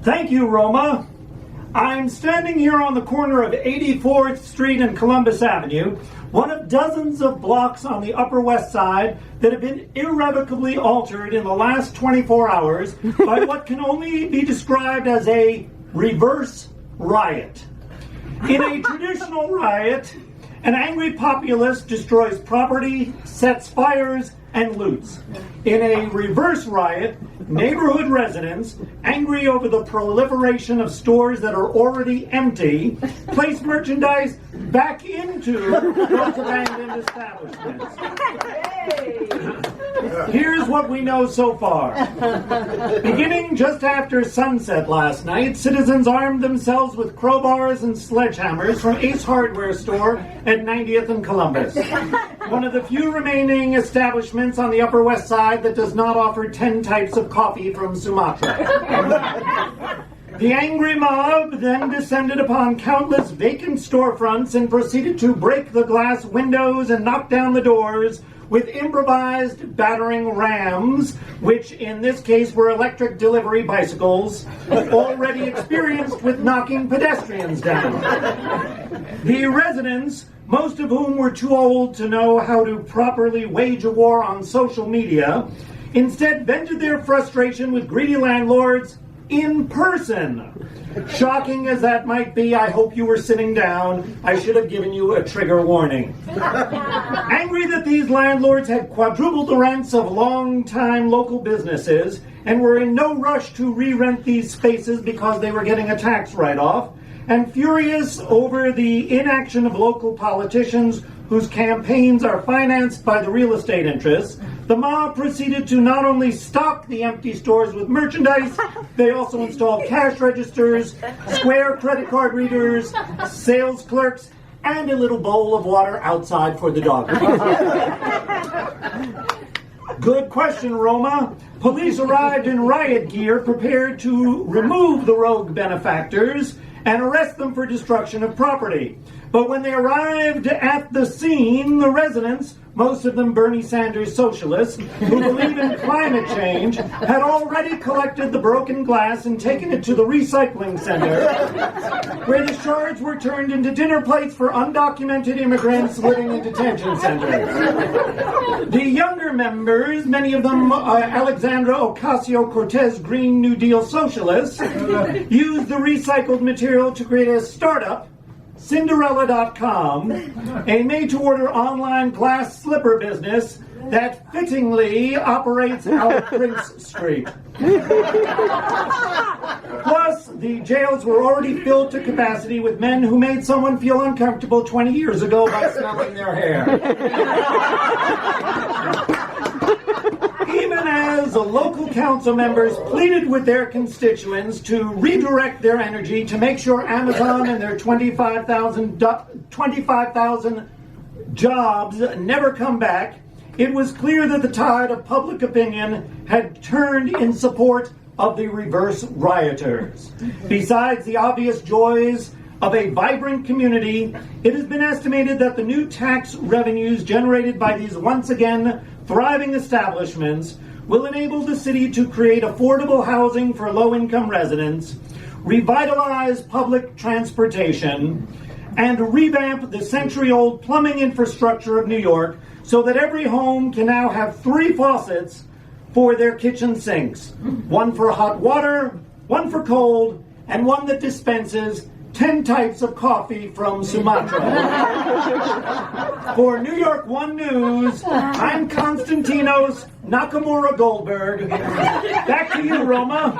Thank you, Roma. I'm standing here on the corner of 84th Street and Columbus Avenue, one of dozens of blocks on the Upper West Side that have been irrevocably altered in the last 24 hours by what can only be described as a reverse riot. In a traditional riot, an angry populace destroys property, sets fires, and loots. In a reverse riot, neighborhood residents, angry over the proliferation of stores that are already empty, place merchandise back into those abandoned establishments. Here's what we know so far. Beginning just after sunset last night, citizens armed themselves with crowbars and sledgehammers from Ace Hardware store at 90th and Columbus, one of the few remaining establishments on the Upper West Side that does not offer 10 types of coffee from Sumatra. The angry mob then descended upon countless vacant storefronts and proceeded to break the glass windows and knock down the doors with improvised battering rams, which in this case were electric delivery bicycles, already experienced with knocking pedestrians down. The residents, most of whom were too old to know how to properly wage a war on social media, instead vented their frustration with greedy landlords in person. Shocking as that might be, I hope you were sitting down. I should have given you a trigger warning. Angry that these landlords had quadrupled the rents of long-time local businesses and were in no rush to re-rent these spaces because they were getting a tax write-off, and furious over the inaction of local politicians whose campaigns are financed by the real estate interests, the mob proceeded to not only stock the empty stores with merchandise, they also installed cash registers, Square credit card readers, sales clerks, and a little bowl of water outside for the dog. Good question, Roma. Police arrived in riot gear prepared to remove the rogue benefactors and arrest them for destruction of property. But when they arrived at the scene, the residents, most of them Bernie Sanders socialists, who believe in climate change, had already collected the broken glass and taken it to the recycling center, where the shards were turned into dinner plates for undocumented immigrants living in detention centers. The younger members, many of them Alexandra Ocasio-Cortez Green New Deal socialists, used the recycled material to create a startup, Cinderella.com, a made-to-order online glass slipper business that fittingly operates out of Prince Street. Plus, the jails were already filled to capacity with men who made someone feel uncomfortable 20 years ago by smelling their hair. Even as the local council members pleaded with their constituents to redirect their energy to make sure Amazon and their 25,000 jobs never come back, it was clear that the tide of public opinion had turned in support of the reverse rioters. Besides the obvious joys of a vibrant community, it has been estimated that the new tax revenues generated by these once again thriving establishments will enable the city to create affordable housing for low-income residents, revitalize public transportation, and revamp the century-old plumbing infrastructure of New York so that every home can now have 3 faucets for their kitchen sinks. One for hot water, one for cold, and one that dispenses 10 types of coffee from Sumatra. For New York One News, I'm Konstantinos Nakamura Goldberg. Back to you, Roma.